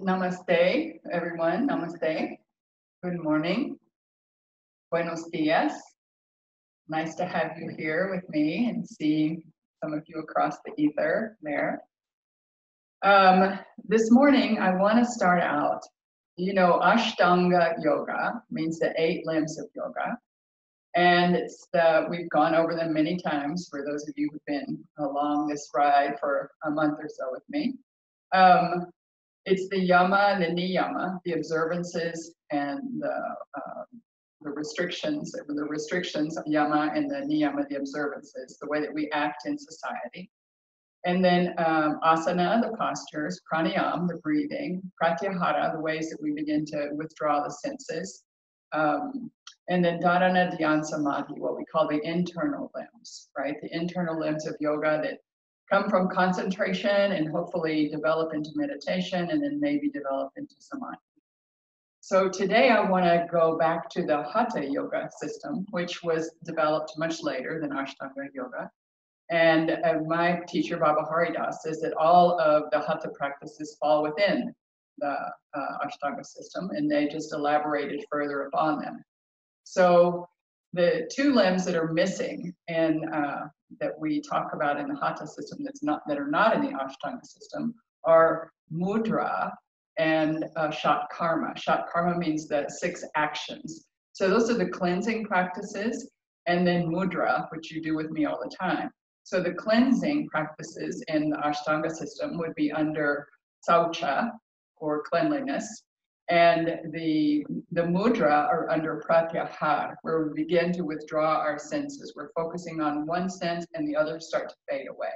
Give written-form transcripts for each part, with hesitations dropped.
Namaste, everyone. Namaste. Good morning. Buenos dias. Nice to have you here with me and see some of you across the ether there. This morning, I want to start out, Ashtanga yoga means the 8 limbs of yoga. And we've gone over them many times for those of you who've been along this ride for a month or so with me. It's the yama and the niyama, the observances and the restrictions of yama and the niyama, the observances, the way that we act in society. And then asana, the postures, pranayama, the breathing, pratyahara, the ways that we begin to withdraw the senses, and then dharana, dhyan, samadhi, what we call the internal limbs, right? The internal limbs of yoga that come from concentration and hopefully develop into meditation and then maybe develop into samadhi. So today I want to go back to the Hatha yoga system, which was developed much later than Ashtanga yoga. And my teacher, Baba Haridas, says that all of the Hatha practices fall within the Ashtanga system, and they just elaborated further upon them. So the 2 limbs that are missing and that we talk about in the Hatha system that are not in the Ashtanga system are mudra and Shat karma. Shat karma means the 6 actions. So those are the cleansing practices, and then mudra, which you do with me all the time. So the cleansing practices in the Ashtanga system would be under saucha, or cleanliness, and the mudra are under pratyahara, where we begin to withdraw our senses. We're focusing on one sense and the others start to fade away.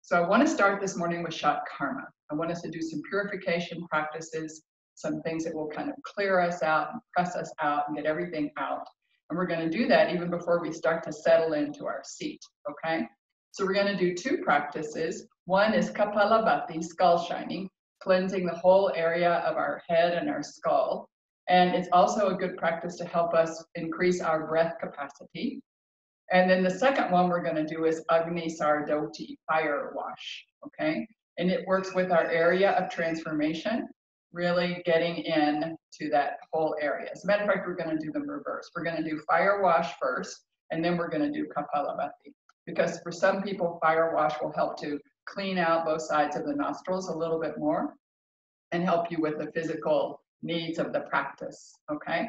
So I want to start this morning with Shat karma. I want us to do some purification practices, some things that will kind of clear us out and press us out and get everything out. And we're going to do that even before we start to settle into our seat, okay? So we're going to do 2 practices. One is Kapalabhati, skull shining, cleansing the whole area of our head and our skull. And it's also a good practice to help us increase our breath capacity. And then the second one we're going to do is Agni Sardoti, fire wash, okay? And it works with our area of transformation, really getting in to that whole area. As a matter of fact, we're going to do them reverse. We're going to do fire wash first, and then we're going to do Kapalabhati. Because for some people, fire wash will help to clean out both sides of the nostrils a little bit more and help you with the physical needs of the practice, okay?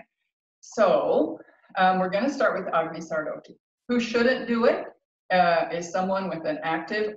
So we're going to start with Agni Sardoti. Who shouldn't do it is someone with an active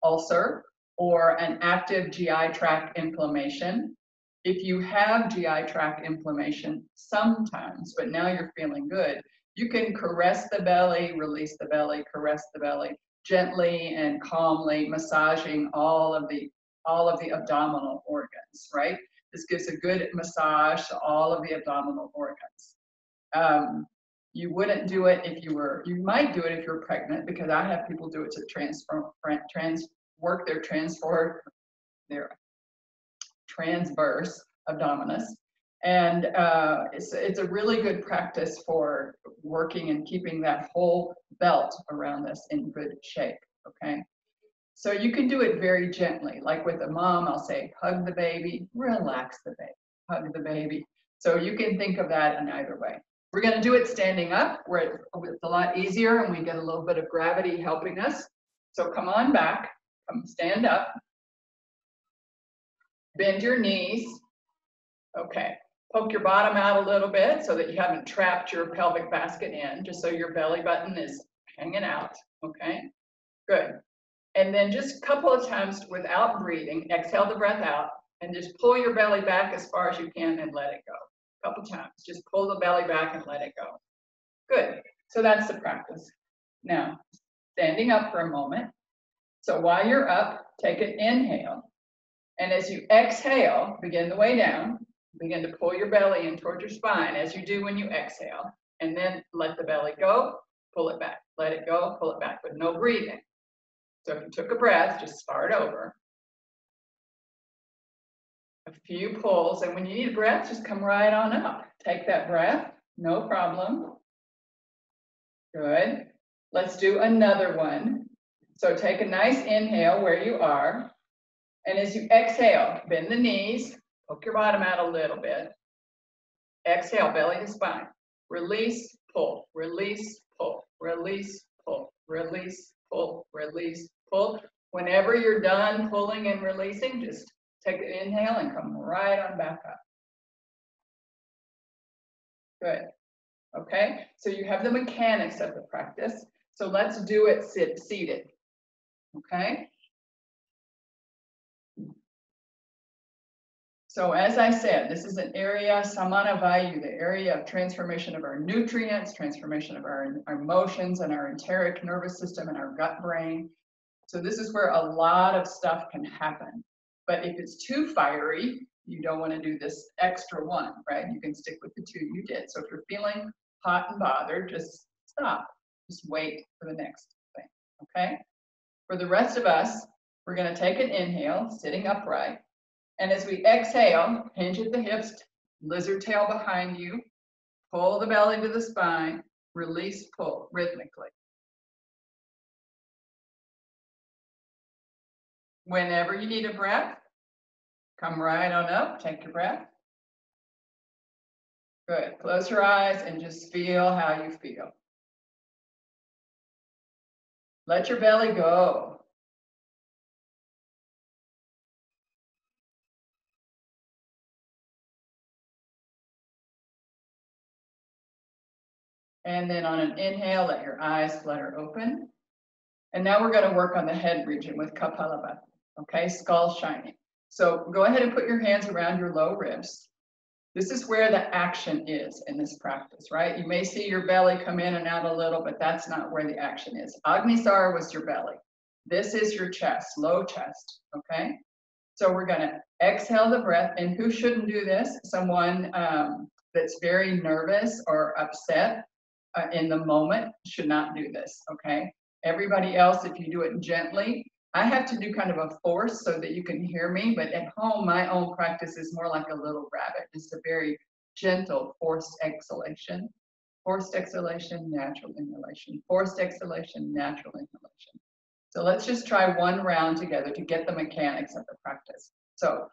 ulcer or an active GI tract inflammation. If you have GI tract inflammation sometimes, but now you're feeling good, you can caress the belly, release the belly, caress the belly, gently and calmly massaging all of the abdominal organs, right? This gives a good massage to all of the abdominal organs. You wouldn't do it if you might do it if you're pregnant, because I have people do it to work their transverse abdominis. And it's a really good practice for working and keeping that whole belt around us in good shape, okay? So you can do it very gently. Like with a mom, I'll say, hug the baby, relax the baby, hug the baby. So you can think of that in either way. We're going to do it standing up, where it's a lot easier and we get a little bit of gravity helping us. So come on back, stand up, bend your knees, okay. Poke your bottom out a little bit so that you haven't trapped your pelvic basket in, just so your belly button is hanging out, okay? Good. And then just a couple of times without breathing, exhale the breath out and just pull your belly back as far as you can and let it go. A couple times, just pull the belly back and let it go. Good. So that's the practice. Now, standing up for a moment. So while you're up, take an inhale. And as you exhale, begin the way down. Begin to pull your belly in toward your spine as you do when you exhale. And then let the belly go, pull it back. Let it go, pull it back, but no breathing. So if you took a breath, just start over. A few pulls, and when you need a breath, just come right on up. Take that breath, no problem. Good. Let's do another one. So take a nice inhale where you are. And as you exhale, bend the knees, poke your bottom out a little bit. Exhale, belly to spine. Release, pull, release, pull, release, pull, release, pull, release, pull. Whenever you're done pulling and releasing, just take an inhale and come right on back up. Good. Okay, so you have the mechanics of the practice. So let's do it seated. Okay. So as I said, this is an area, samana vayu, the area of transformation of our nutrients, transformation of our emotions and our enteric nervous system and our gut brain. So this is where a lot of stuff can happen. But if it's too fiery, you don't want to do this extra one, right? You can stick with the two you did. So if you're feeling hot and bothered, just stop. Just wait for the next thing, okay? For the rest of us, we're going to take an inhale, sitting upright. And as we exhale, hinge at the hips, lizard tail behind you, pull the belly to the spine, release, pull rhythmically. Whenever you need a breath, come right on up, take your breath. Good, close your eyes and just feel how you feel. Let your belly go. And then on an inhale, let your eyes flutter open. And now we're going to work on the head region with Kapalabhati, okay? Skull shining. So go ahead and put your hands around your low ribs. This is where the action is in this practice, right? You may see your belly come in and out a little, but that's not where the action is. Agnisara was your belly. This is your chest, low chest, okay? So we're going to exhale the breath. And who shouldn't do this? Someone that's very nervous or upset in the moment should not do this, okay? Everybody else, if you do it gently, I have to do kind of a force so that you can hear me, but at home, my own practice is more like a little rabbit. It's a very gentle forced exhalation. Forced exhalation, natural inhalation. Forced exhalation, natural inhalation. So let's just try one round together to get the mechanics of the practice. So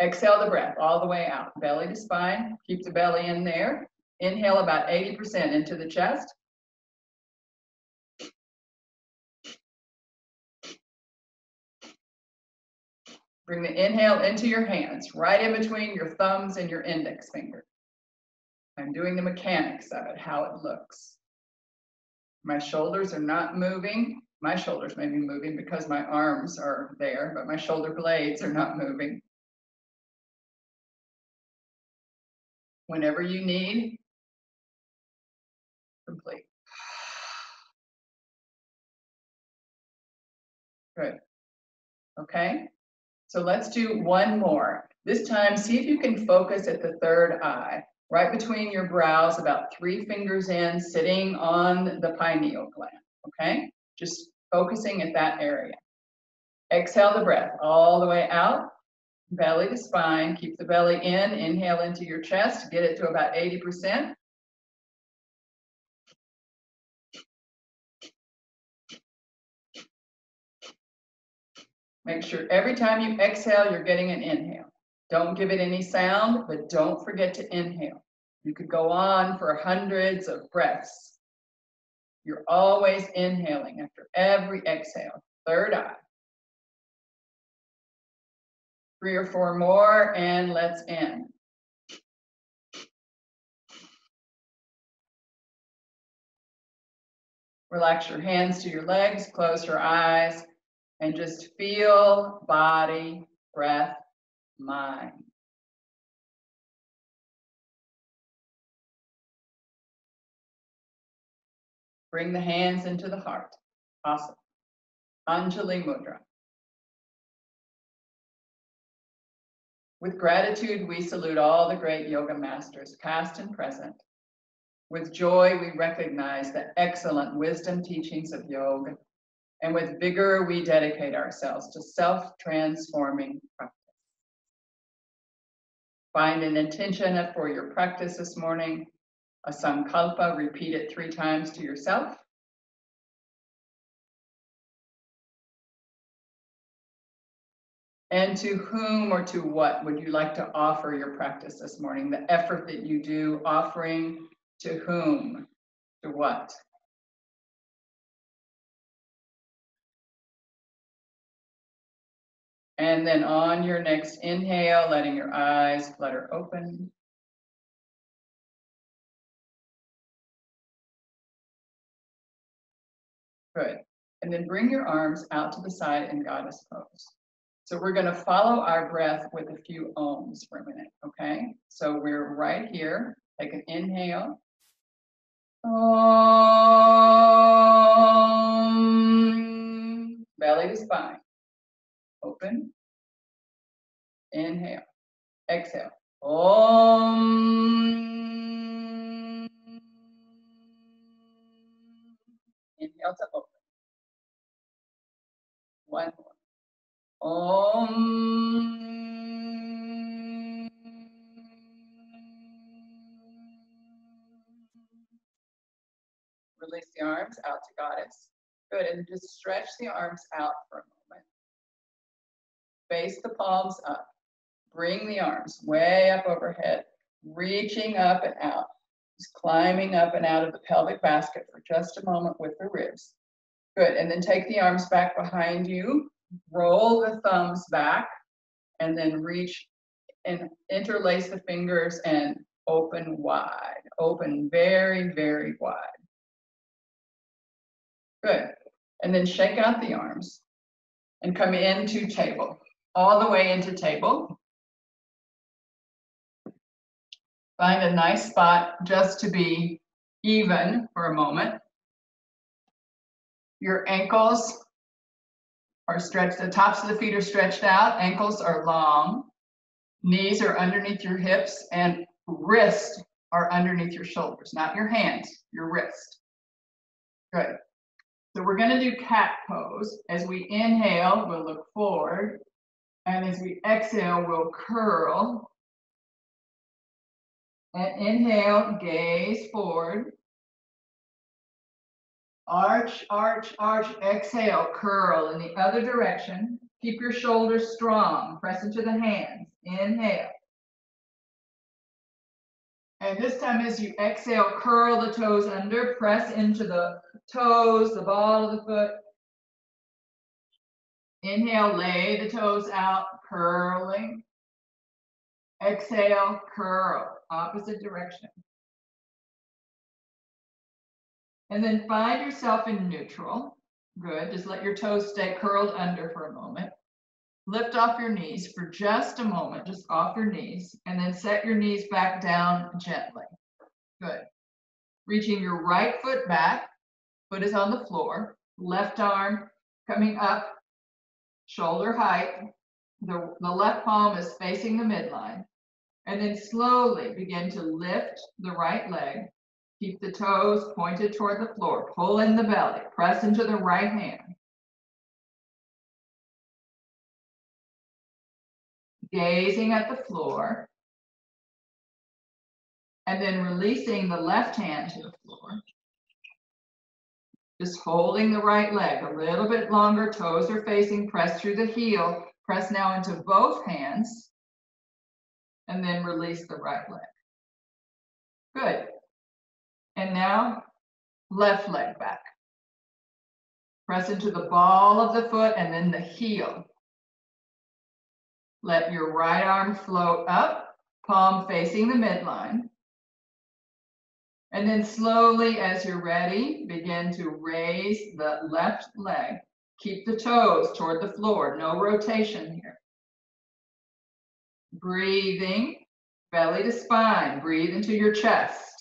exhale the breath all the way out, belly to spine, keep the belly in there. Inhale about 80% into the chest. Bring the inhale into your hands, right in between your thumbs and your index finger. I'm doing the mechanics of it, how it looks. My shoulders are not moving. My shoulders may be moving because my arms are there, but my shoulder blades are not moving. Whenever you need, complete. Good. Okay. So let's do one more. This time, see if you can focus at the third eye, right between your brows, about 3 fingers in, sitting on the pineal gland, okay? Just focusing at that area. Exhale the breath all the way out, belly to spine. Keep the belly in, inhale into your chest, get it to about 80%. Make sure every time you exhale, you're getting an inhale. Don't give it any sound, but don't forget to inhale. You could go on for hundreds of breaths. You're always inhaling after every exhale. Third eye. 3 or 4 more, and let's end. Relax your hands to your legs, close your eyes, and just feel body, breath, mind. Bring the hands into the heart. Awesome. Anjali Mudra. With gratitude, we salute all the great yoga masters, past and present. With joy, we recognize the excellent wisdom teachings of yoga. And with vigor, we dedicate ourselves to self-transforming practice. Find an intention for your practice this morning. A sankalpa, repeat it 3 times to yourself. And to whom or to what would you like to offer your practice this morning? The effort that you do, offering to whom, to what? And then on your next inhale, letting your eyes flutter open. Good. And then bring your arms out to the side in goddess pose. So we're going to follow our breath with a few ohms for a minute, okay? So we're right here. Take an inhale. Om. Belly to spine. Open. Inhale. Exhale. Om. Inhale to open. One more. Om. Release the arms out to goddess. Good, and just stretch the arms out for a moment. Face the palms up. Bring the arms way up overhead, reaching up and out. Just climbing up and out of the pelvic basket for just a moment with the ribs. Good, and then take the arms back behind you. Roll the thumbs back, and then reach and interlace the fingers and open wide. Open very, very wide. Good. And then shake out the arms and come into table. All the way into table. Find a nice spot just to be even for a moment. Your ankles are stretched, the tops of the feet are stretched out, ankles are long, knees are underneath your hips, and wrists are underneath your shoulders, not your hands, your wrist. Good. So we're going to do cat pose. As we inhale, we'll look forward. And as we exhale, we'll curl. And inhale, gaze forward. Arch, arch, arch. Exhale, curl in the other direction. Keep your shoulders strong. Press into the hands. Inhale. And this time as you exhale, curl the toes under. Press into the toes, the ball of the foot. Inhale, lay the toes out, curling. Exhale, curl, opposite direction. And then find yourself in neutral. Good, just let your toes stay curled under for a moment. Lift off your knees for just a moment, just off your knees, and then set your knees back down gently. Good. Reaching your right foot back, foot is on the floor, left arm coming up, shoulder height. The left palm is facing the midline. And then slowly begin to lift the right leg. Keep the toes pointed toward the floor. Pull in the belly. Press into the right hand. Gazing at the floor. And then releasing the left hand to the floor. Just holding the right leg a little bit longer. Toes are facing. Press through the heel. Press now into both hands. And then release the right leg. Good. And now, left leg back. Press into the ball of the foot and then the heel. Let your right arm float up, palm facing the midline. And then slowly, as you're ready, begin to raise the left leg. Keep the toes toward the floor, no rotation here. Breathing, belly to spine, breathe into your chest.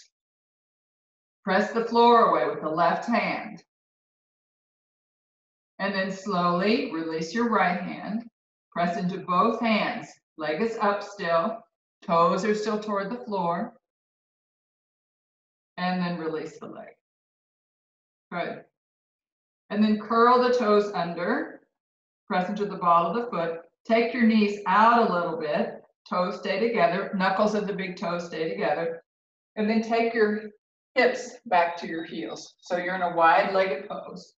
Press the floor away with the left hand. And then slowly release your right hand. Press into both hands. Leg is up still. Toes are still toward the floor. And then release the leg. Good. And then curl the toes under. Press into the ball of the foot. Take your knees out a little bit. Toes stay together. Knuckles of the big toes stay together. And then take your hips back to your heels. So you're in a wide-legged pose.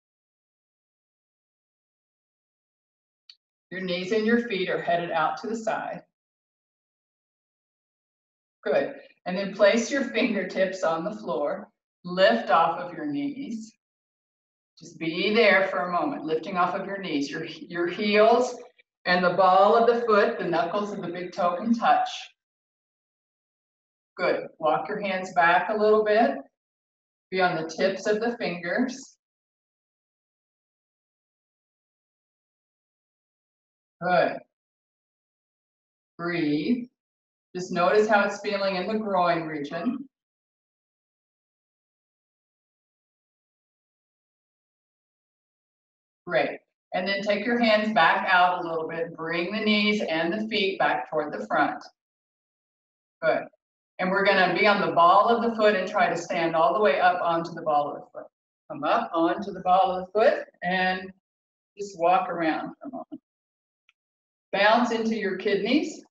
Your knees and your feet are headed out to the side. Good. And then place your fingertips on the floor. Lift off of your knees. Just be there for a moment, lifting off of your knees. Your heels and the ball of the foot, the knuckles of the big toe can touch. Good. Walk your hands back a little bit. Be on the tips of the fingers. Good. Breathe. Just notice how it's feeling in the groin region. Great. And then take your hands back out a little bit. Bring the knees and the feet back toward the front. Good. And we're going to be on the ball of the foot and try to stand all the way up onto the ball of the foot. Come up onto the ball of the foot and just walk around for a moment. Bounce into your kidneys.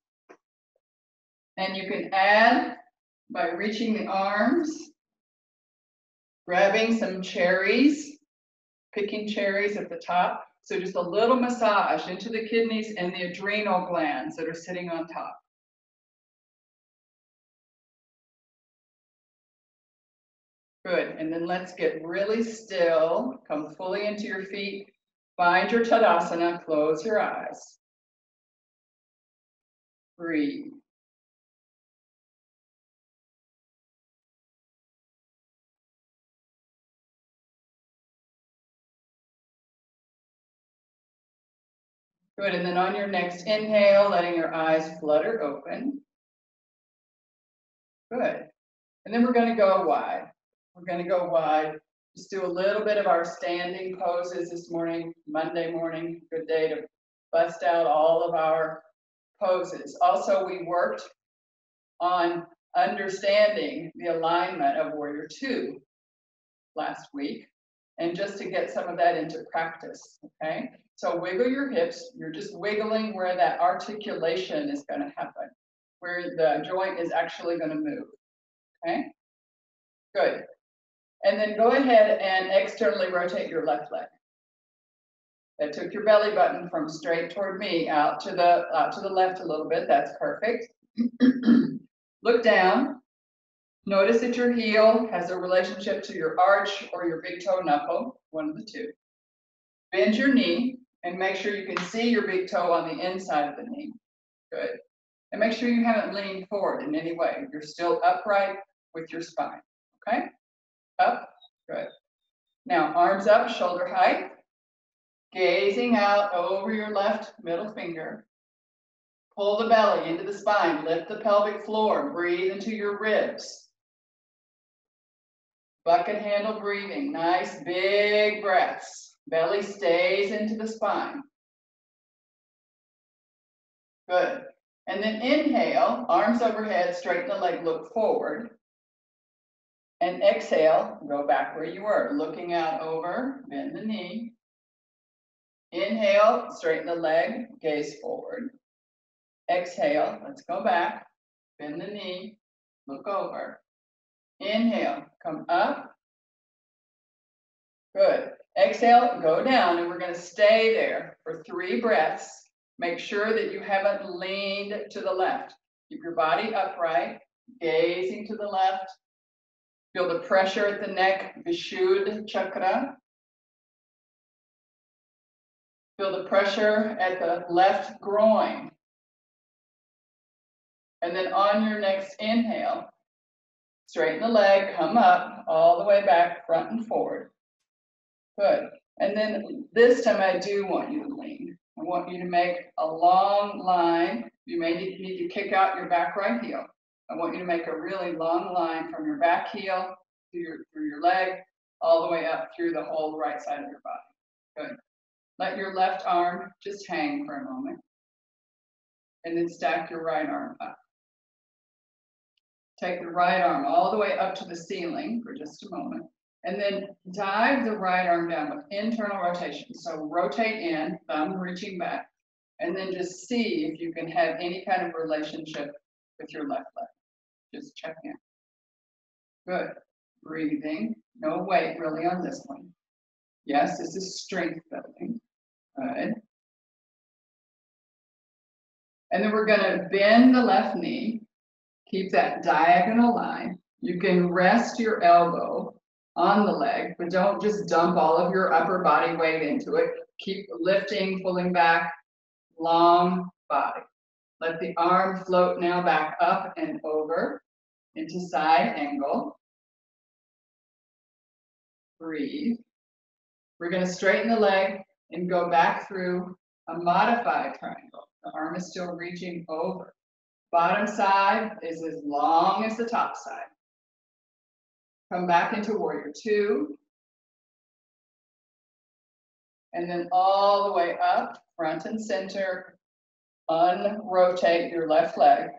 And you can add by reaching the arms, grabbing some cherries, picking cherries at the top. So just a little massage into the kidneys and the adrenal glands that are sitting on top. Good, and then let's get really still. Come fully into your feet. Find your Tadasana, close your eyes. Breathe. Good, and then on your next inhale, letting your eyes flutter open. Good, and then we're going to go wide. We're going to go wide. Just do a little bit of our standing poses this morning, Monday morning, good day to bust out all of our poses. Also, we worked on understanding the alignment of Warrior Two last week, and just to get some of that into practice, okay? So wiggle your hips. You're just wiggling where that articulation is going to happen, where the joint is actually going to move, okay? Good. And then go ahead and externally rotate your left leg. That took your belly button from straight toward me out to the left a little bit. That's perfect. Look down. Notice that your heel has a relationship to your arch or your big toe knuckle, one of the two. Bend your knee and make sure you can see your big toe on the inside of the knee. Good. And make sure you haven't leaned forward in any way. You're still upright with your spine. Okay? Up. Good. Now, arms up, shoulder height. Gazing out over your left middle finger. Pull the belly into the spine. Lift the pelvic floor. Breathe into your ribs. Bucket handle breathing. Nice big breaths. Belly stays into the spine. Good. And then inhale, arms overhead, straighten the leg, look forward. And exhale, go back where you were, looking out over, bend the knee. Inhale, straighten the leg, gaze forward. Exhale, let's go back, bend the knee, look over. Inhale, come up. Good. Exhale, go down, and we're going to stay there for 3 breaths. Make sure that you haven't leaned to the left. Keep your body upright, gazing to the left. Feel the pressure at the neck, Vishuddha chakra. Feel the pressure at the left groin. And then on your next inhale, straighten the leg, come up, all the way back, front and forward. Good. And then this time I do want you to lean. I want you to make a long line. You may need to kick out your back right heel. I want you to make a really long line from your back heel through your leg, all the way up through the whole right side of your body. Good. Let your left arm just hang for a moment. And then stack your right arm up. Take the right arm all the way up to the ceiling for just a moment. And then dive the right arm down with internal rotation. So rotate in, thumb reaching back, and then just see if you can have any kind of relationship with your left leg. Just check in. Good. Breathing. No weight really on this one. Yes, this is strength building. Good. And then we're gonna bend the left knee, keep that diagonal line. You can rest your elbow on the leg, but don't just dump all of your upper body weight into it. Keep lifting, pulling back, long body. Let the arm float now back up and over into side angle. Breathe. We're going to straighten the leg and go back through a modified triangle. The arm is still reaching over. Bottom side is as long as the top side. Come back into warrior two. And then all the way up, front and center. Unrotate your left leg.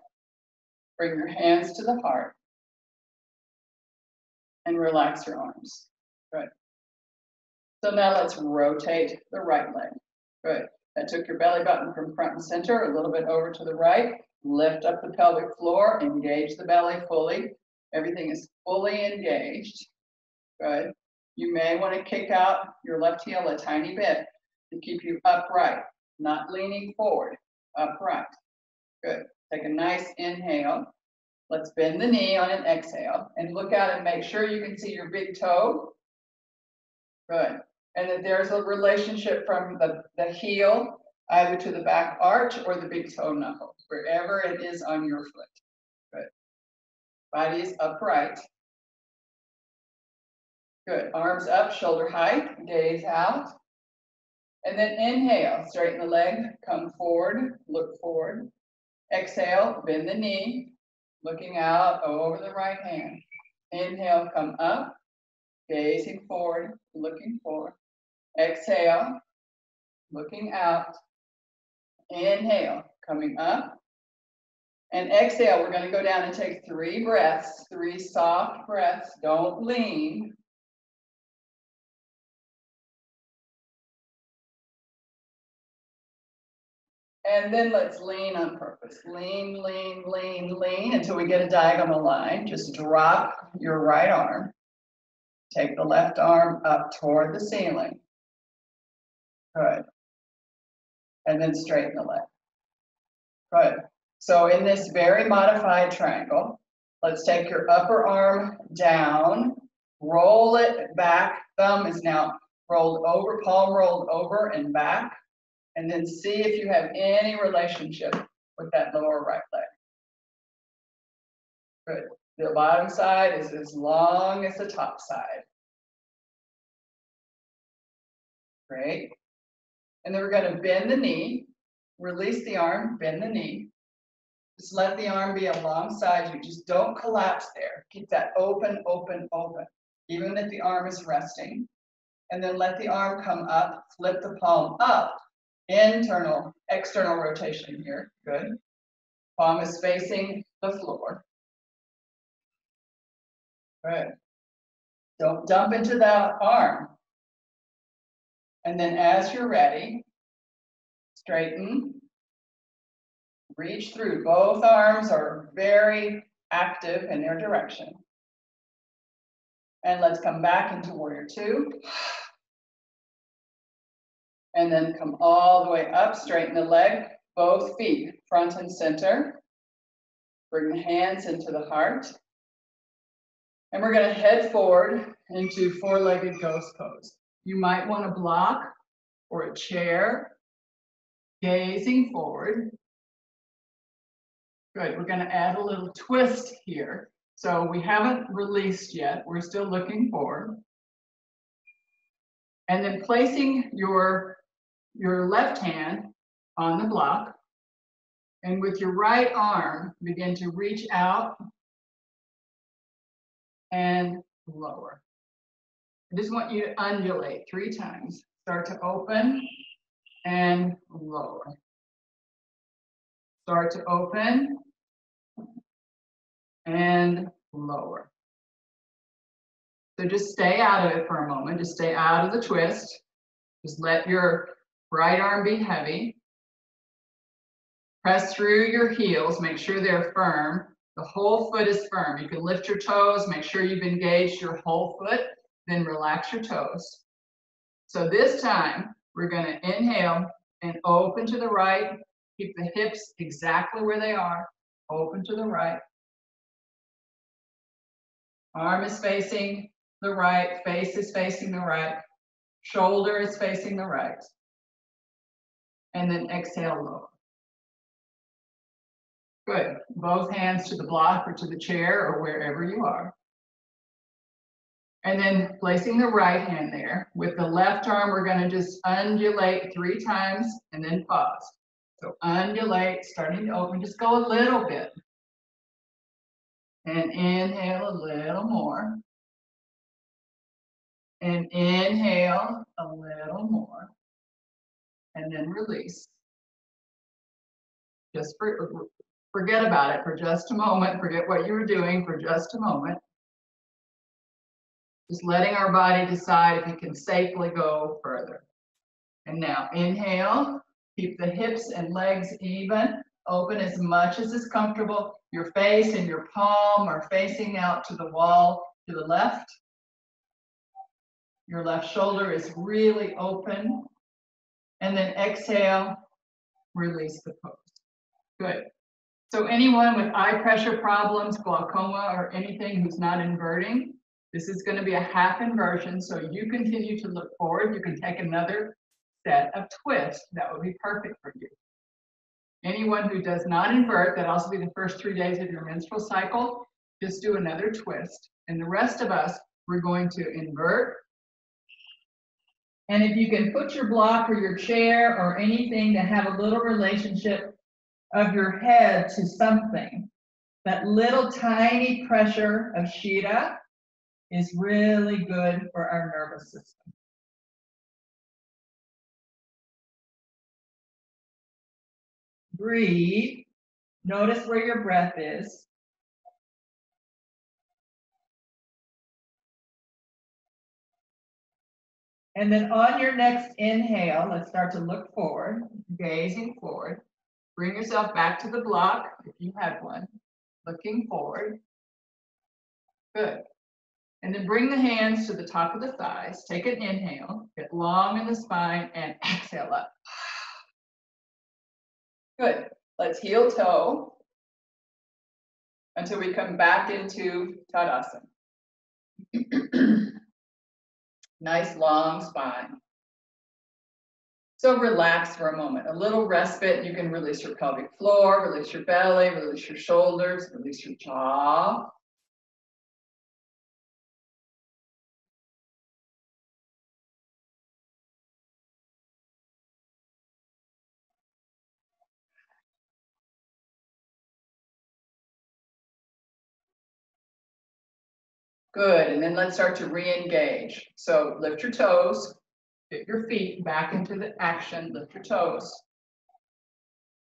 Bring your hands to the heart. And relax your arms. Good. So now let's rotate the right leg. Good. That took your belly button from front and center, a little bit over to the right. Lift up the pelvic floor, engage the belly fully. Everything is fully engaged. Good. You may want to kick out your left heel a tiny bit to keep you upright, not leaning forward, upright. Good. Take a nice inhale. Let's bend the knee on an exhale and look out and make sure you can see your big toe. Good. And that there's a relationship from the heel either to the back arch or the big toe knuckle, wherever it is on your foot. Good. Body is upright. Good. Arms up, shoulder height, gaze out. And then inhale, straighten the leg, come forward, look forward. Exhale, bend the knee, looking out over the right hand. Inhale, come up, gazing forward, looking forward. Exhale, looking out. Inhale, coming up. And exhale, we're going to go down and take 3 breaths, 3 soft breaths. Don't lean. And then let's lean on purpose. Lean, lean, lean, lean until we get a diagonal line. Just drop your right arm. Take the left arm up toward the ceiling. Good. And then straighten the leg. Good. So in this very modified triangle, let's take your upper arm down, roll it back. Thumb is now rolled over, palm rolled over and back. And then see if you have any relationship with that lower right leg. Good. The bottom side is as long as the top side. Great. And then we're going to bend the knee, release the arm, bend the knee. Just let the arm be alongside you. Just don't collapse there. Keep that open, open, open, even if the arm is resting. And then let the arm come up, flip the palm up. Internal, external rotation here. Good. Palm is facing the floor. Good. Don't dump into the arm. And then as you're ready, straighten. Reach through. Both arms are very active in their direction. And let's come back into warrior two. And then come all the way up, straighten the leg, both feet, front and center. Bring the hands into the heart. And we're going to head forward into four-legged ghost pose. You might want a block or a chair, gazing forward. Good, we're going to add a little twist here. So we haven't released yet, we're still looking forward. And then placing your left hand on the block, and with your right arm, begin to reach out and lower. I just want you to undulate 3 times. Start to open and lower. Start to open and lower. So just stay out of it for a moment. Just stay out of the twist. Just let your right arm be heavy. Press through your heels. Make sure they're firm. The whole foot is firm. You can lift your toes. Make sure you've engaged your whole foot. Then relax your toes. So this time, we're going to inhale and open to the right, Keep the hips exactly where they are, open to the right. Arm is facing the right, face is facing the right, shoulder is facing the right. And then exhale, lower. Good. Both hands to the block or to the chair or wherever you are. And then placing the right hand there. With the left arm, we're going to just undulate 3 times and then pause. So undulate, starting to open, just go a little bit. And inhale a little more. And inhale a little more. And then release. Just forget about it for just a moment. Forget what you were doing for just a moment. Just letting our body decide if it can safely go further. And now inhale. Keep the hips and legs even. Open as much as is comfortable. Your face and your palm are facing out to the wall to the left. Your left shoulder is really open. And then exhale, release the pose. Good. So anyone with eye pressure problems, glaucoma, or anything who's not inverting, this is going to be a half inversion. So you continue to look forward. You can take another set of twists. That would be perfect for you. Anyone who does not invert, that'll also be the first 3 days of your menstrual cycle, just do another twist. And the rest of us, we're going to invert. And if you can put your block or your chair or anything to have a little relationship of your head to something, that little tiny pressure of Shita is really good for our nervous system. Breathe. Notice where your breath is. And then on your next inhale, let's start to look forward, gazing forward. Bring yourself back to the block if you had one, looking forward. Good. And then bring the hands to the top of the thighs. Take an inhale, get long in the spine, and exhale up. Good. Let's heel toe until we come back into Tadasana. Nice long spine. So relax for a moment. A little respite. You can release your pelvic floor, release your belly, release your shoulders, release your jaw. Good, and then let's start to re-engage. So lift your toes, get your feet back into the action, lift your toes.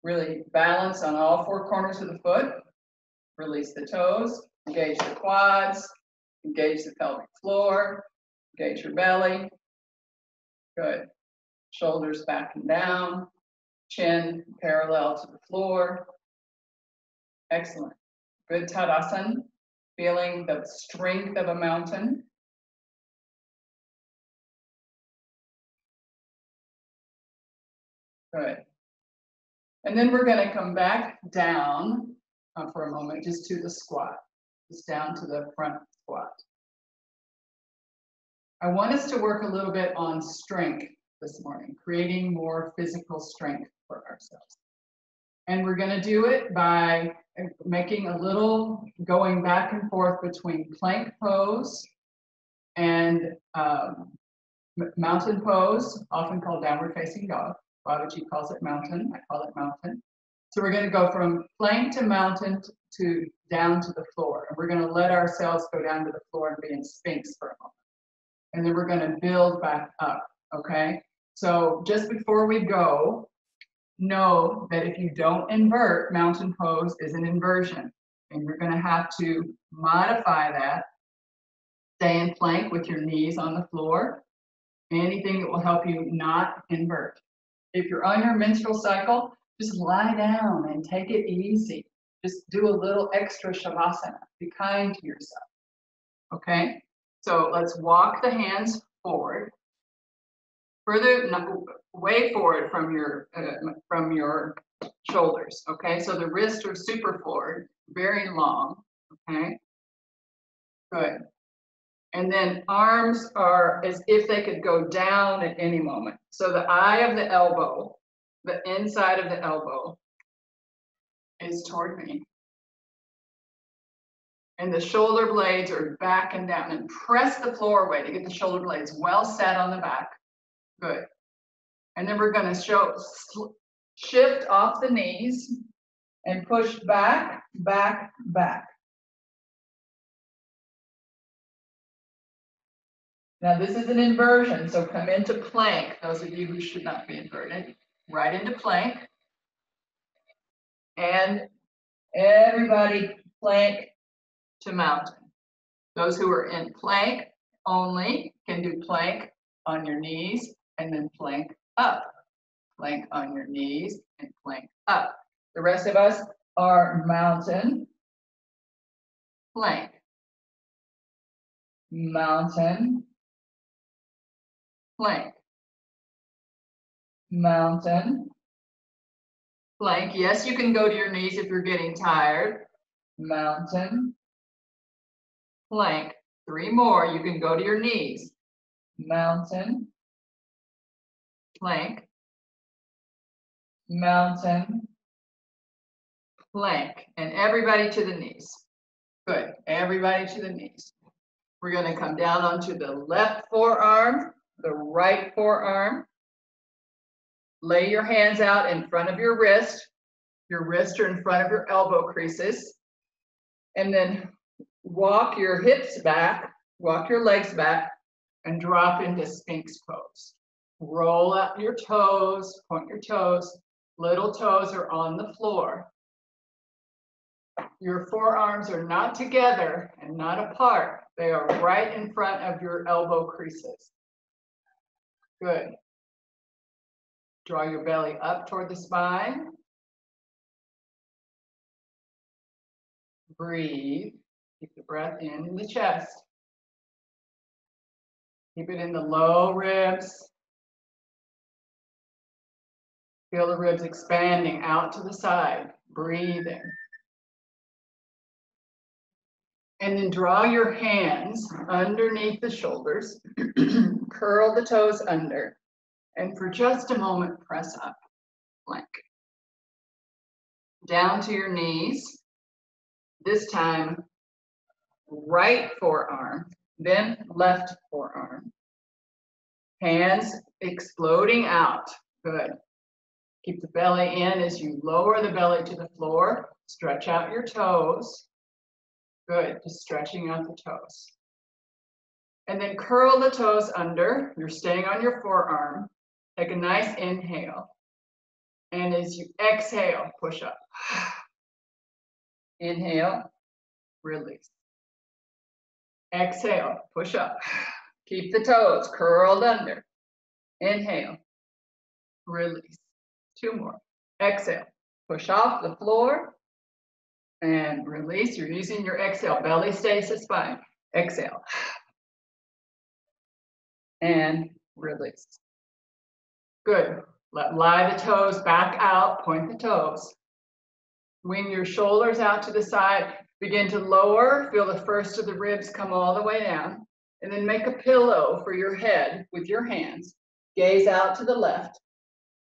Really balance on all 4 corners of the foot. Release the toes, engage the quads, engage the pelvic floor, engage your belly. Good. Shoulders back and down, chin parallel to the floor. Excellent. Good Tadasana. Feeling the strength of a mountain. Good. And then we're going to come back down for a moment, just to the squat, just down to the front squat. I want us to work a little bit on strength this morning, creating more physical strength for ourselves. And we're going to do it by making a little going back and forth between plank pose and mountain pose, often called downward facing dog. Babaji calls it mountain, I call it mountain. So we're going to go from plank to mountain to down to the floor. And we're going to let ourselves go down to the floor and be in Sphinx for a moment. And then we're going to build back up, okay? So just before we go, know that if you don't invert, mountain pose is an inversion. And you're going to have to modify that. Stay in plank with your knees on the floor. Anything that will help you not invert. If you're on your menstrual cycle, just lie down and take it easy. Just do a little extra shavasana. Be kind to yourself. Okay? So let's walk the hands forward. further, way forward from your shoulders, okay? So the wrists are super forward, very long, okay? Good. And then arms are as if they could go down at any moment. So the eye of the elbow, the inside of the elbow is toward me. And the shoulder blades are back and down, and press the floor away to get the shoulder blades well set on the back. Good. And then we're going to shift off the knees and push back, back, back. Now this is an inversion, so come into plank. Those of you who should not be inverted, right into plank. And everybody plank to mountain. Those who are in plank only can do plank on your knees and then plank up. Plank on your knees and plank up. The rest of us are mountain, plank, mountain, plank, mountain, plank. Yes, you can go to your knees if you're getting tired. Mountain, plank. 3 more, you can go to your knees. Mountain, plank, mountain, plank. And everybody to the knees. Good, everybody to the knees. We're going to come down onto the left forearm, the right forearm. Lay your hands out in front of your wrist. Your wrists are in front of your elbow creases. And then walk your hips back, walk your legs back, and drop into Sphinx pose. Roll up your toes, point your toes. Little toes are on the floor. Your forearms are not together and not apart. They are right in front of your elbow creases. Good. Draw your belly up toward the spine. Breathe. Keep the breath in the chest. Keep it in the low ribs. Feel the ribs expanding out to the side. Breathing. And then draw your hands underneath the shoulders. Curl the toes under. And for just a moment, press up. Plank. Down to your knees. This time, right forearm, then left forearm. Hands exploding out. Good. Keep the belly in as you lower the belly to the floor. Stretch out your toes. Good. Just stretching out the toes. And then curl the toes under. You're staying on your forearm. Take a nice inhale. And as you exhale, push up. Inhale, release. Exhale, push up. Keep the toes curled under. Inhale, release. 2 more. Exhale, push off the floor and release. You're using your exhale. Belly stays to spine. Exhale. And release. Good. Lie the toes back out. Point the toes. Wing your shoulders out to the side. Begin to lower. Feel the first of the ribs come all the way down. And then make a pillow for your head with your hands. Gaze out to the left.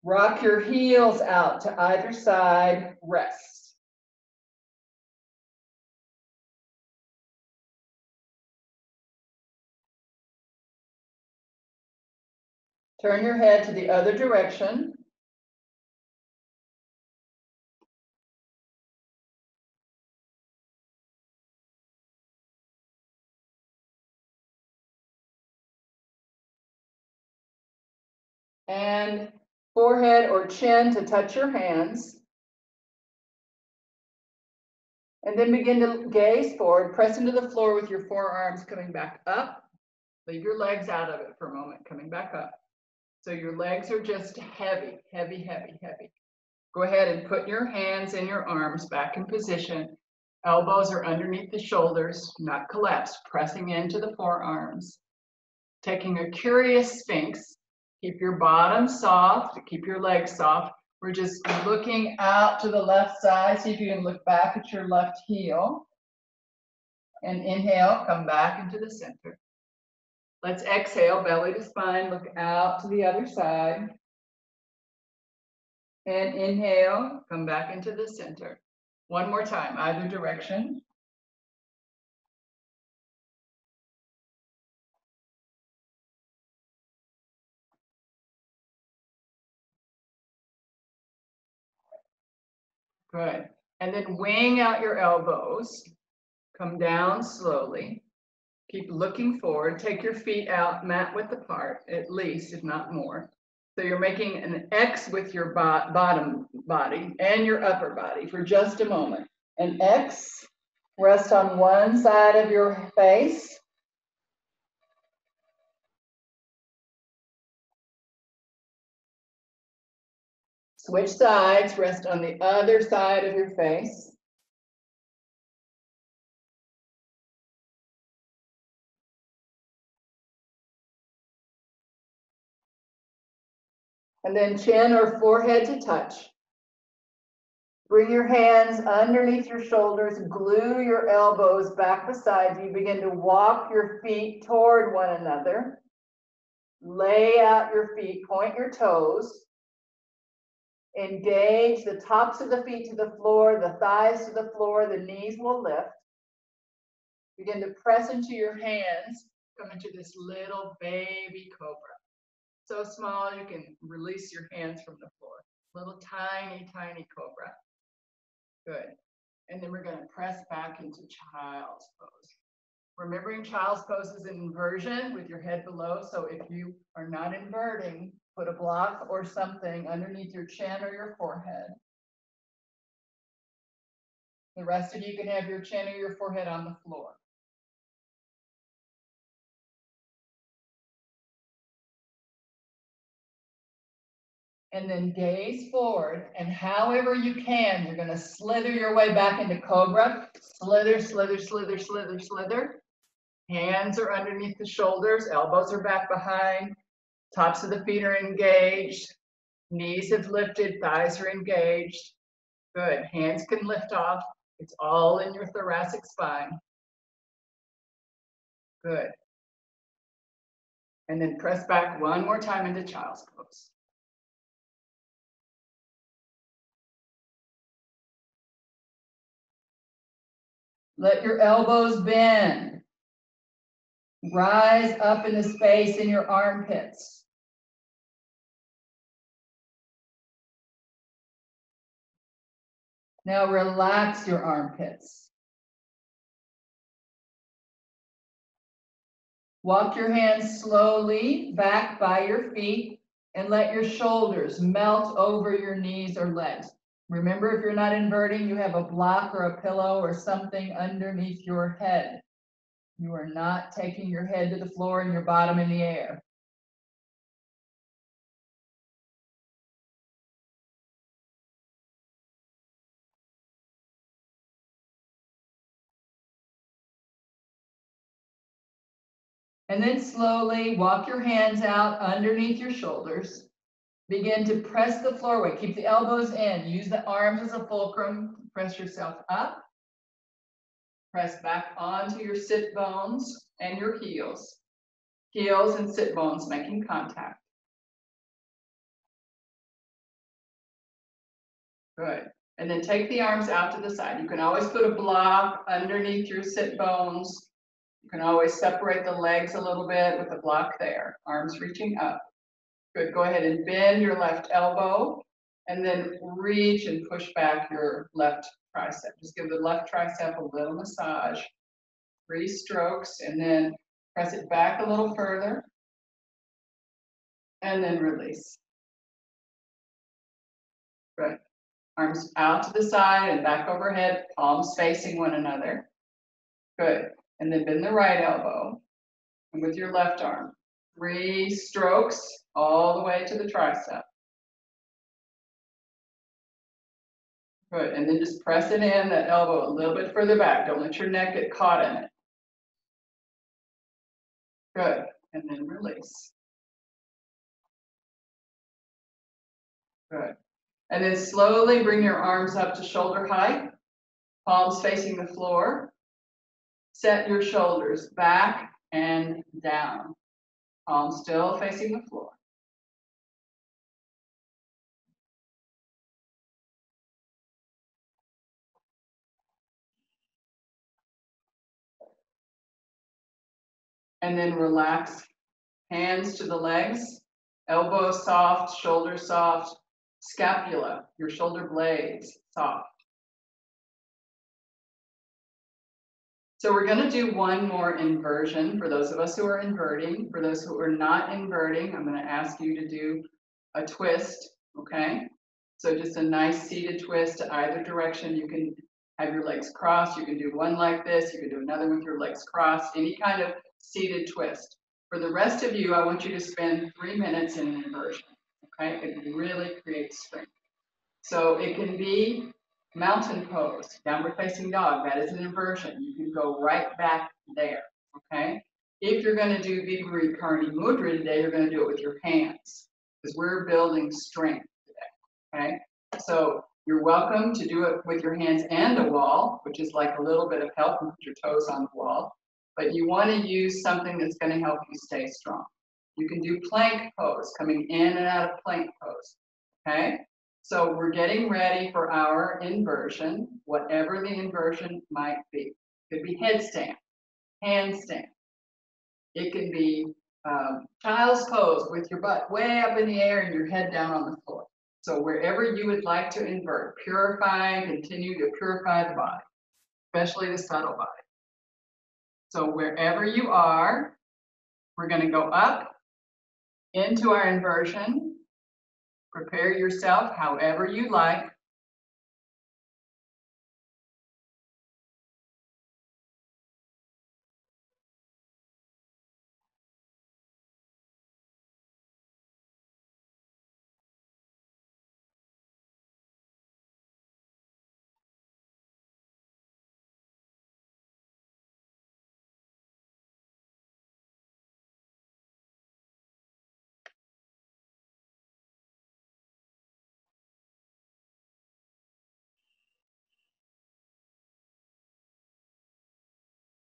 Rock your heels out to either side. Rest. Turn your head to the other direction. And forehead or chin to touch your hands. And then begin to gaze forward. Press into the floor with your forearms coming back up. Leave your legs out of it for a moment, coming back up. So your legs are just heavy, heavy, heavy, heavy. Go ahead and put your hands and your arms back in position. Elbows are underneath the shoulders, not collapsed, pressing into the forearms. Taking a curious Sphinx. Keep your bottom soft, keep your legs soft. We're just looking out to the left side. See if you can look back at your left heel. And inhale, come back into the center. Let's exhale, belly to spine, look out to the other side. And inhale, come back into the center. One more time, either direction. Good. And then wing out your elbows. Come down slowly. Keep looking forward. Take your feet out mat width apart, at least, if not more. So you're making an X with your bottom body and your upper body for just a moment. An X, rest on one side of your face. Switch sides, rest on the other side of your face. And then chin or forehead to touch. Bring your hands underneath your shoulders, glue your elbows back beside you. Begin to walk your feet toward one another. Lay out your feet, point your toes. Engage the tops of the feet to the floor, the thighs to the floor, the knees will lift. Begin to press into your hands, come into this little baby cobra. So small you can release your hands from the floor. Little tiny, tiny cobra. Good. And then we're going to press back into child's pose. Remembering child's pose is an inversion with your head below. So if you are not inverting, put a block or something underneath your chin or your forehead. The rest of you can have your chin or your forehead on the floor. And then gaze forward, and however you can, you're going to slither your way back into cobra. Slither, slither, slither, slither, slither. Hands are underneath the shoulders, elbows are back behind, tops of the feet are engaged, knees have lifted, thighs are engaged. Good. Hands can lift off. It's all in your thoracic spine. Good. And then press back one more time into child's pose. Let your elbows bend. Rise up in the space in your armpits. Now relax your armpits. Walk your hands slowly back by your feet and let your shoulders melt over your knees or legs. Remember, if you're not inverting, you have a block or a pillow or something underneath your head. You are not taking your head to the floor and your bottom in the air. And then slowly walk your hands out underneath your shoulders. Begin to press the floor away. Keep the elbows in. Use the arms as a fulcrum. Press yourself up. Press back onto your sit bones and your heels. Heels and sit bones making contact. Good. And then take the arms out to the side. You can always put a block underneath your sit bones. You can always separate the legs a little bit with a block there. Arms reaching up. Good. Go ahead and bend your left elbow and then reach and push back your left tricep. Just give the left tricep a little massage. 3 strokes and then press it back a little further and then release. Good. Arms out to the side and back overhead, palms facing one another. Good. And then bend the right elbow and with your left arm. 3 strokes all the way to the tricep. Good. And then just press it in, that elbow a little bit further back. Don't let your neck get caught in it. Good. And then release. Good. And then slowly bring your arms up to shoulder height, palms facing the floor. Set your shoulders back and down. Palms still facing the floor. And then relax. Hands to the legs, elbows soft, shoulders soft, scapula, your shoulder blades soft. So we're going to do one more inversion for those of us who are inverting. For those who are not inverting, I'm going to ask you to do a twist, okay? So just a nice seated twist to either direction. You can have your legs crossed. You can do one like this. You can do another with your legs crossed, any kind of seated twist. For the rest of you, I want you to spend 3 minutes in an inversion, okay? It really creates strength. So it can be mountain pose, downward facing dog, that is an inversion. You can go right back there, okay? If you're going to do Vipari Karni Mudra today, you're going to do it with your hands because we're building strength today, okay? So you're welcome to do it with your hands and a wall, which is like a little bit of help and put your toes on the wall. But you want to use something that's going to help you stay strong. You can do plank pose, coming in and out of plank pose, okay? So we're getting ready for our inversion, whatever the inversion might be. It could be headstand, handstand. It can be child's pose with your butt way up in the air and your head down on the floor. So wherever you would like to invert, purify, continue to purify the body, especially the subtle body. So wherever you are, we're going to go up into our inversion. Prepare yourself however you like.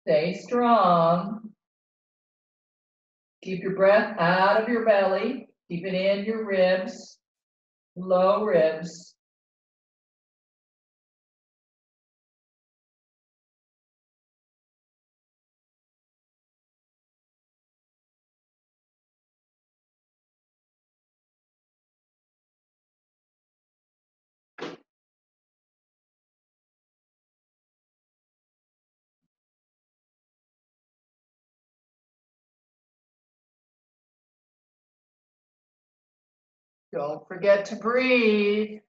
Stay strong. Keep your breath out of your belly. Keep it in your ribs, low ribs. Don't forget to breathe.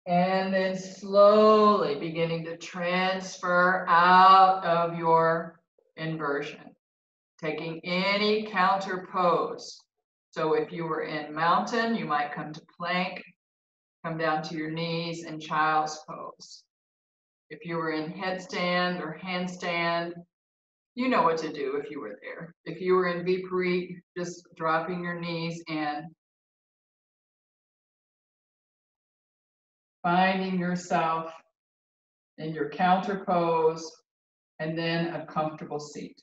And then slowly beginning to transfer out of your inversion, taking any counter pose. So if you were in mountain, you might come to plank, come down to your knees in child's pose. If you were in headstand or handstand, you know what to do if you were there. If you were in Viparit, just dropping your knees in, finding yourself in your counter pose, and then a comfortable seat.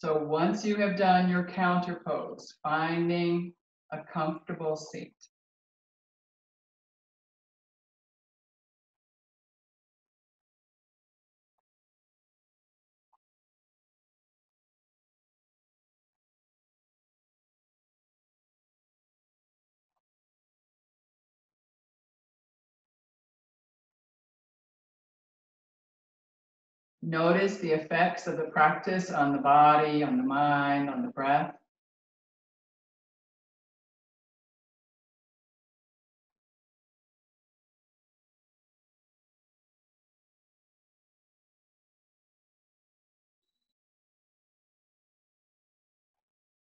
So once you have done your counter pose, finding a comfortable seat. Notice the effects of the practice on the body, on the mind, on the breath.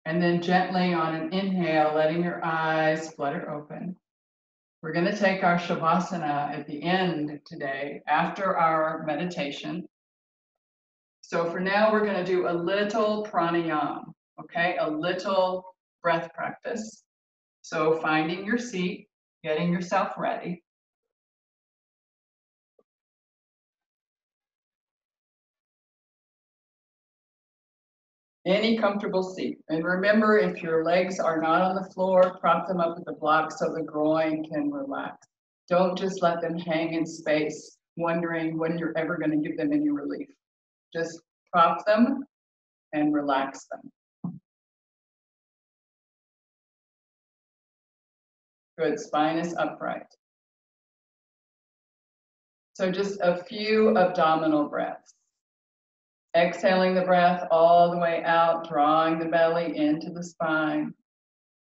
And then gently on an inhale, letting your eyes flutter open. We're going to take our Shavasana at the end today after our meditation. So for now, we're going to do a little pranayama, okay? A little breath practice. So finding your seat, getting yourself ready. Any comfortable seat. And remember, if your legs are not on the floor, prop them up with the block so the groin can relax. Don't just let them hang in space, wondering when you're ever going to give them any relief. Just prop them and relax them. Good, spine is upright. So just a few abdominal breaths. Exhaling the breath all the way out, drawing the belly into the spine.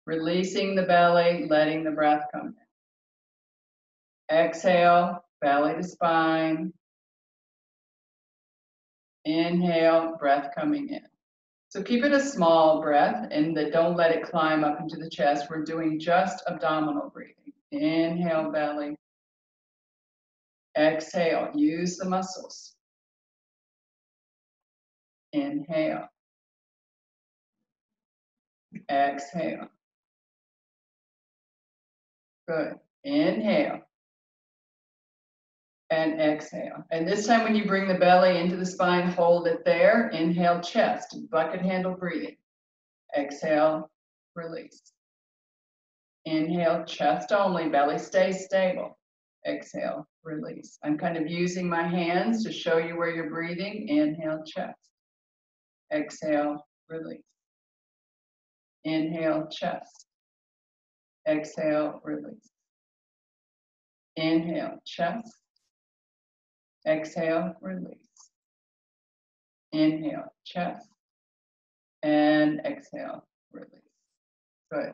Releasing the belly, letting the breath come in. Exhale, belly to spine. Inhale, breath coming in. So keep it a small breath and don't let it climb up into the chest. We're doing just abdominal breathing. Inhale, belly. Exhale, use the muscles. Inhale. Exhale. Good. Inhale. And exhale. And this time when you bring the belly into the spine, hold it there. Inhale, chest, bucket handle breathing. Exhale, release. Inhale, chest only, belly stays stable. Exhale, release. I'm kind of using my hands to show you where you're breathing. Inhale, chest. Exhale, release. Inhale, chest. Exhale, release. Inhale, chest. Exhale, release. Inhale, chest. And exhale, release. Good.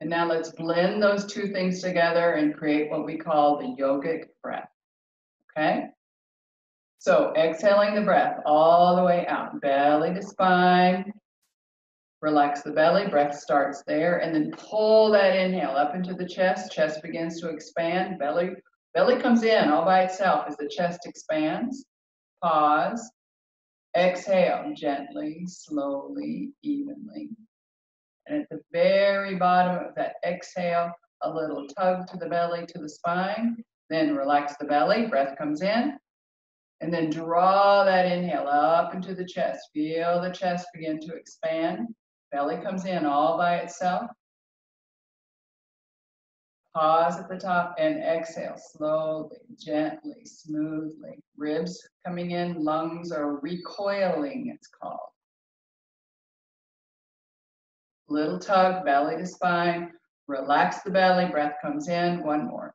And now let's blend those two things together and create what we call the yogic breath. Okay? So exhaling the breath all the way out, belly to spine. Relax the belly, breath starts there, and then pull that inhale up into the chest. Chest begins to expand, belly comes in all by itself as the chest expands. Pause. Exhale gently, slowly, evenly. And at the very bottom of that exhale, a little tug to the belly, to the spine. Then relax the belly, breath comes in. And then draw that inhale up into the chest. Feel the chest begin to expand. Belly comes in all by itself. Pause at the top and exhale slowly, gently, smoothly. Ribs coming in, lungs are recoiling, it's called. Little tug, belly to spine. Relax the belly, breath comes in. One more.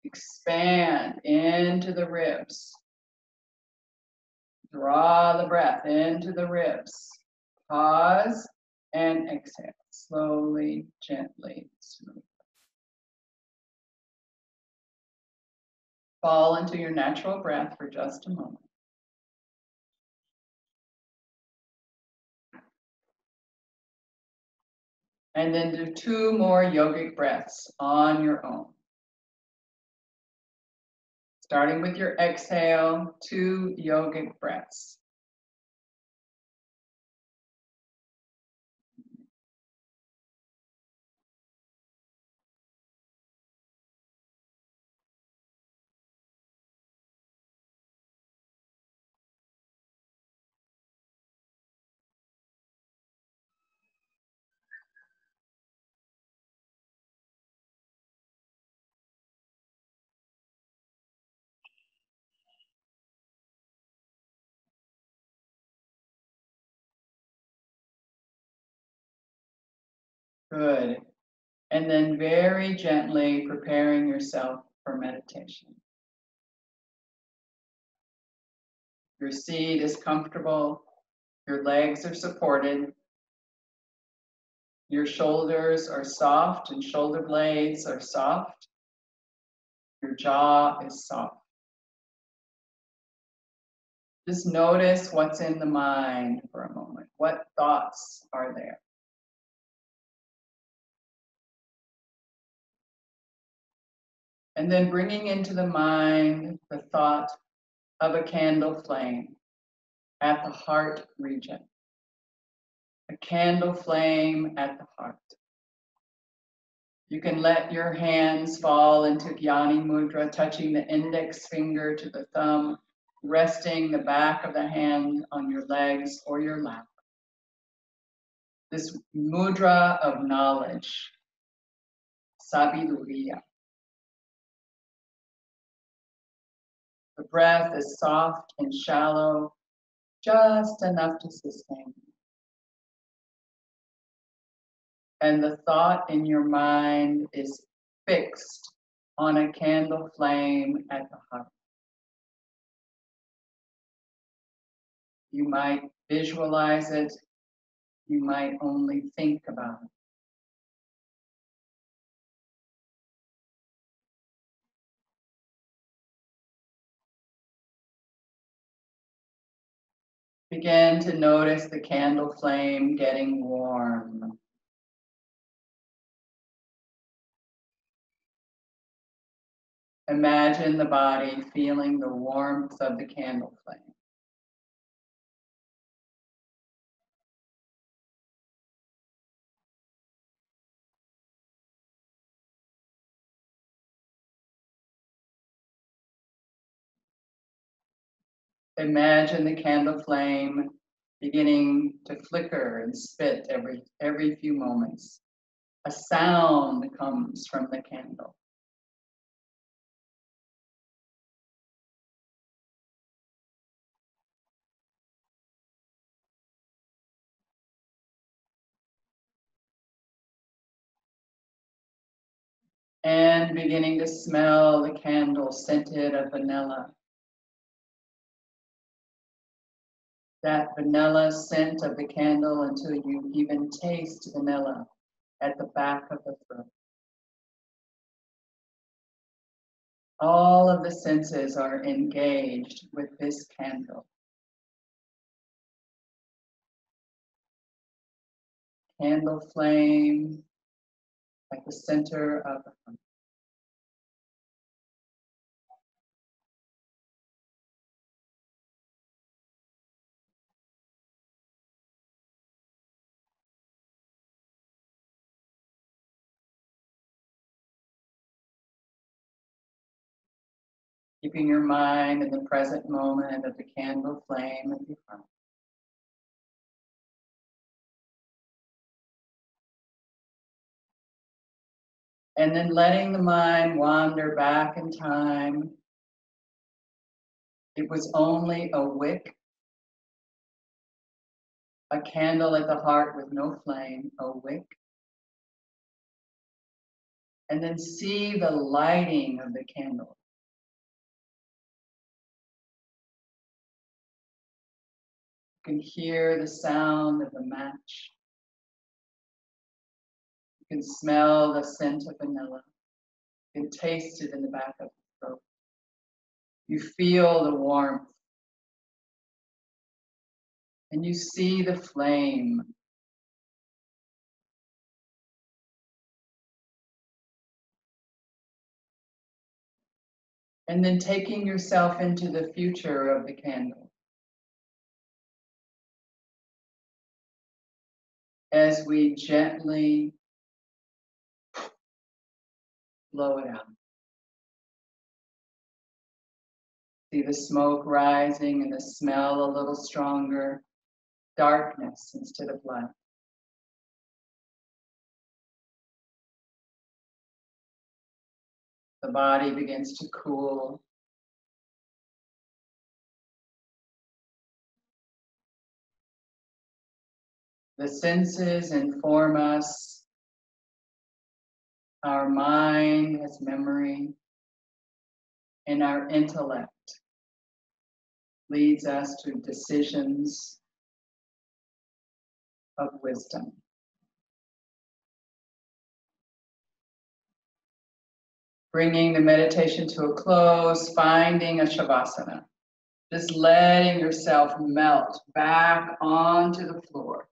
Expand into the ribs. Draw the breath into the ribs. Pause and exhale. Slowly, gently, smoothly. Fall into your natural breath for just a moment. And then do 2 more yogic breaths on your own. Starting with your exhale, 2 yogic breaths. Good. And then very gently preparing yourself for meditation. Your seat is comfortable. Your legs are supported. Your shoulders are soft and shoulder blades are soft. Your jaw is soft. Just notice what's in the mind for a moment. What thoughts are there? And then bringing into the mind the thought of a candle flame at the heart region. A candle flame at the heart. You can let your hands fall into Jnani Mudra, touching the index finger to the thumb, resting the back of the hand on your legs or your lap. This mudra of knowledge, sabiduría. The breath is soft and shallow, just enough to sustain. And the thought in your mind is fixed on a candle flame at the heart. You might visualize it, you might only think about it. Begin to notice the candle flame getting warm. Imagine the body feeling the warmth of the candle flame. Imagine the candle flame beginning to flicker and spit every few moments. A sound comes from the candle. And beginning to smell the candle scented of vanilla. That vanilla scent of the candle until you even taste vanilla at the back of the throat. All of the senses are engaged with this candle. Candle flame at the center of the heart. Keeping your mind in the present moment of the candle flame at the heart. And then letting the mind wander back in time. It was only a wick, a candle at the heart with no flame, a wick. And then see the lighting of the candle. You can hear the sound of the match. You can smell the scent of vanilla. You can taste it in the back of the throat. You feel the warmth. And you see the flame. And then taking yourself into the future of the candle. As we gently blow it out. See the smoke rising and the smell a little stronger. Darkness instead of light. The body begins to cool. The senses inform us. Our mind has memory, and our intellect leads us to decisions of wisdom. Bringing the meditation to a close, finding a shavasana. Just letting yourself melt back onto the floor.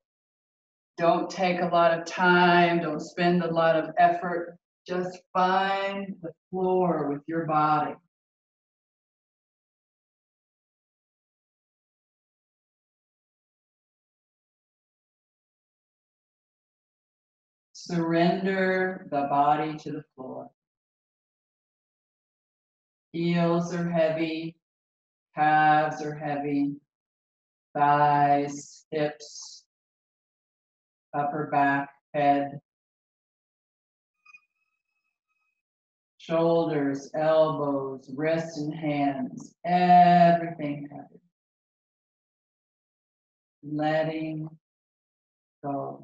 Don't take a lot of time, don't spend a lot of effort. Just find the floor with your body. Surrender the body to the floor. Heels are heavy, calves are heavy, thighs, hips, upper back, head, shoulders, elbows, wrists and hands, everything heavy. Letting go.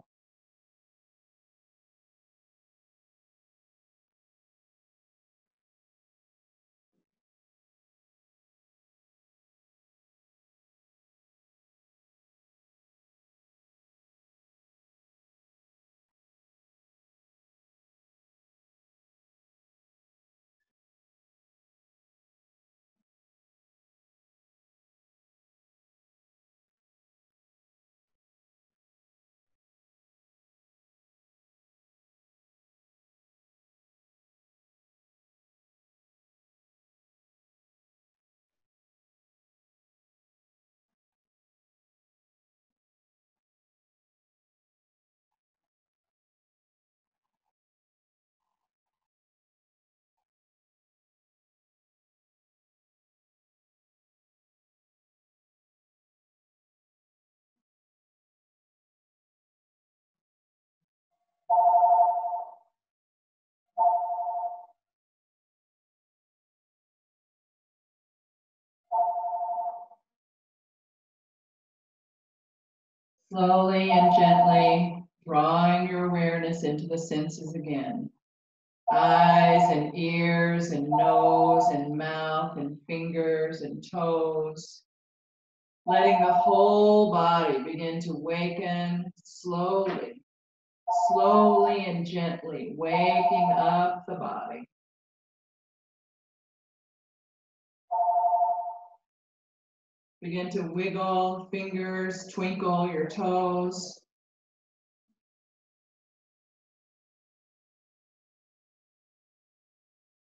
Slowly and gently drawing your awareness into the senses again. Eyes and ears and nose and mouth and fingers and toes. Letting the whole body begin to waken slowly, slowly and gently, waking up the body. Begin to wiggle fingers, twinkle your toes.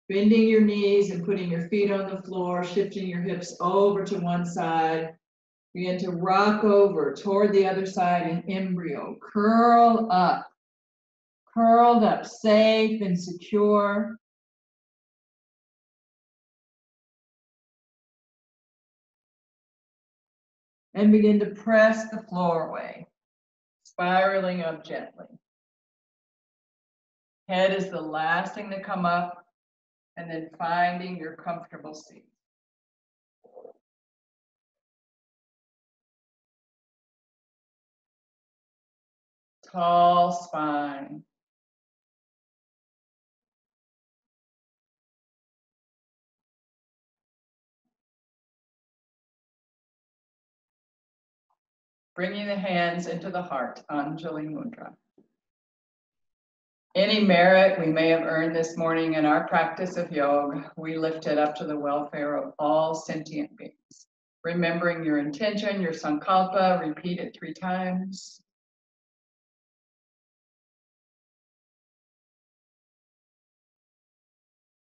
Bending your knees and putting your feet on the floor, shifting your hips over to one side. Begin to rock over toward the other side in embryo. Curled up, safe and secure. And begin to press the floor away, spiraling up gently. Head is the last thing to come up, and then finding your comfortable seat. Tall spine. Bringing the hands into the heart, Anjali Mudra. Any merit we may have earned this morning in our practice of yoga, we lift it up to the welfare of all sentient beings. Remembering your intention, your sankalpa, repeat it 3 times.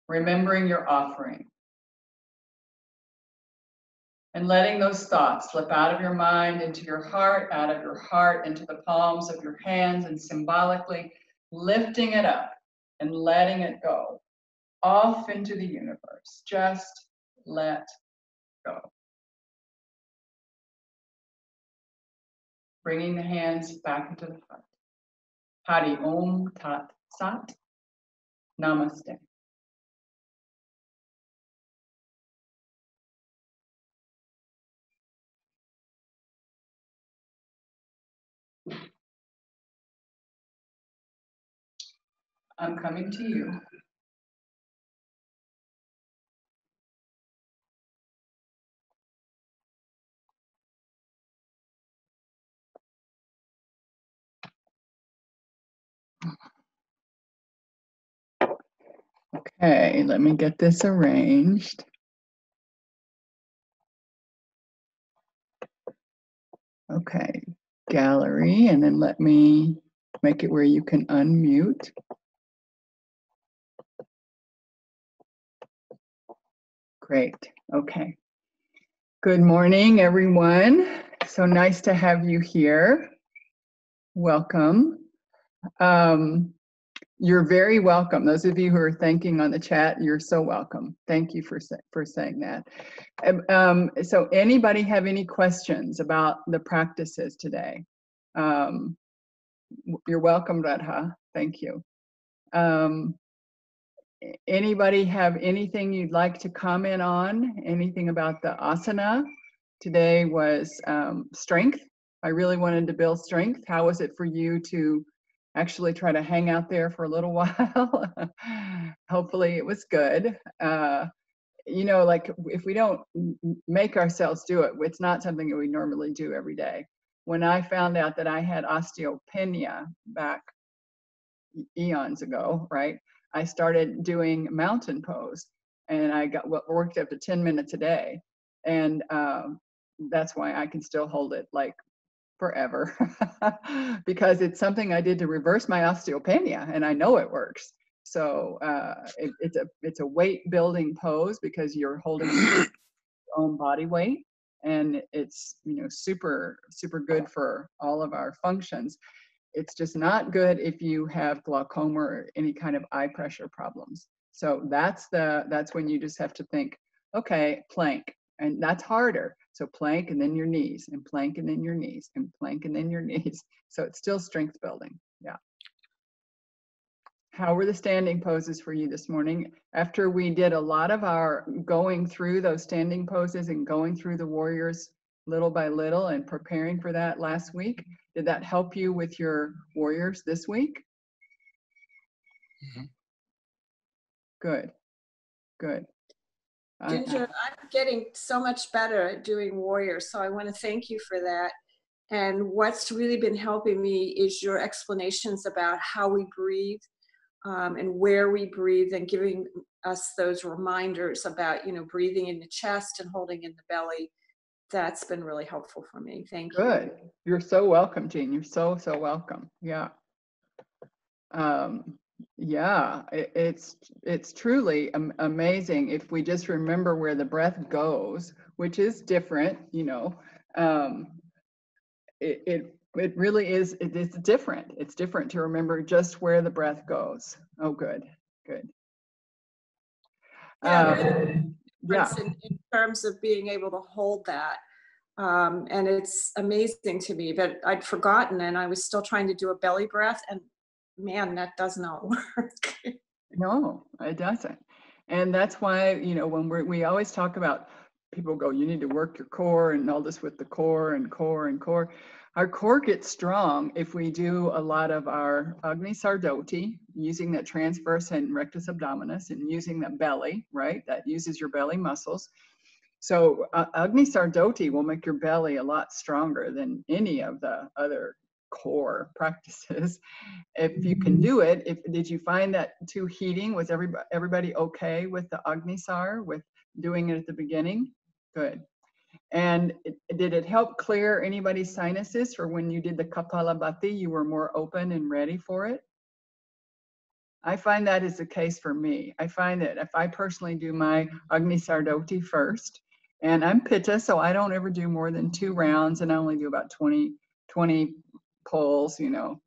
Remembering your offering. And letting those thoughts slip out of your mind into your heart, out of your heart into the palms of your hands, and symbolically lifting it up and letting it go off into the universe. Just let go. Bringing the hands back into the heart. Hari Om Tat Sat. Namaste. I'm coming to you. Okay, let me get this arranged. Okay, gallery, and then let me make it where you can unmute. Great, okay. Good morning, everyone. So nice to have you here. Welcome. You're very welcome. Those of you who are thanking on the chat, you're so welcome. Thank you for saying that. So anybody have any questions about the practices today? You're welcome, Radha. Thank you. Anybody have anything you'd like to comment on? Anything about the asana? Today was strength. I really wanted to build strength. How was it for you to actually try to hang out there for a little while? Hopefully it was good. You know, like if we don't make ourselves do it, it's not something that we normally do every day. When I found out that I had osteopenia back eons ago, right? I started doing mountain pose, and I worked up to 10 minutes a day, and that's why I can still hold it like forever because it's something I did to reverse my osteopenia, and I know it works. So it's a weight building pose because you're holding your own body weight, and it's super good for all of our functions. It's just not good if you have glaucoma or any kind of eye pressure problems. So that's when you just have to think, okay, plank, and that's harder. So plank and then your knees, and plank and then your knees, and plank and then your knees. So it's still strength building. Yeah. How were the standing poses for you this morning? After we did a lot of our going through those standing poses and going through the warriors little by little and preparing for that last week, did that help you with your warriors this week? Mm-hmm. Good, good. Ginger, I'm getting so much better at doing warriors, so I want to thank you for that. And what's really been helping me is your explanations about how we breathe and where we breathe, and giving us those reminders about, breathing in the chest and holding in the belly. That's been really helpful for me. Thank you. Good. You're so welcome, Jean. You're so welcome. Yeah. Yeah, it's truly amazing if we just remember where the breath goes, which is different, it really is, it's different. It's different to remember just where the breath goes. Oh, good. Yeah, yeah. In terms of being able to hold that. And it's amazing to me, but I'd forgotten, and I was still trying to do a belly breath, and man, that does not work. No, it doesn't. And that's why, when we always talk about, people go, you need to work your core and all this with the core and core and core. Our core gets strong if we do a lot of our Agni Sardoti, using that transverse and rectus abdominis, and using that belly, right? That uses your belly muscles. So Agni Sardoti will make your belly a lot stronger than any of the other core practices. If you can do it, did you find that too heating? Was everybody okay with the Agnisar, with doing it at the beginning? Good. And did it help clear anybody's sinuses for when you did the Kapalabhati? You were more open and ready for it? I find that is the case for me. I find that if I personally do my Agni Sardoti first, and I'm Pitta, so I don't ever do more than 2 rounds, and I only do about 20 pulls, no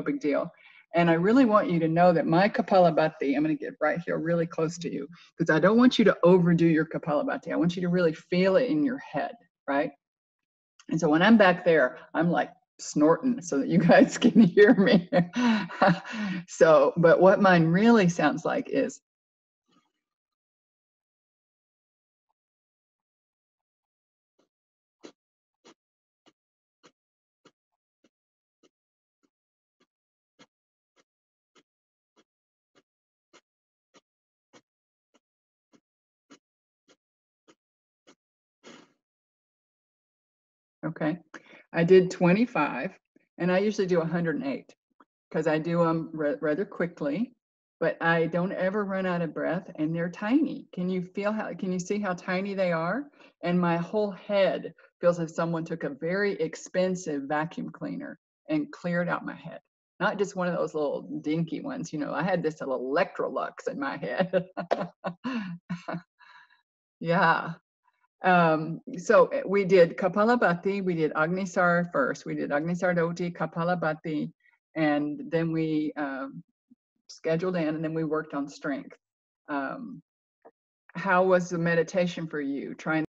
big deal. And I really want you to know that my Kapalabhati, I'm going to get right here really close to you, because I don't want you to overdo your Kapalabhati. I want you to really feel it in your head, right? And so when I'm back there, I'm like snorting so that you guys can hear me. So, but what mine really sounds like is, okay, I did 25, and I usually do 108 because I do them rather quickly. but I don't ever run out of breath, and they're tiny. Can you see how tiny they are? And my whole head feels as if someone took a very expensive vacuum cleaner and cleared out my head. Not just one of those little dinky ones, you know, I had this little Electrolux in my head. Yeah. So we did Kapalabhati, we did Agnisar first. We did Agnisar Dhoti, Kapalabhati, and then we scheduled in, and then we worked on strength. How was the meditation for you? Trying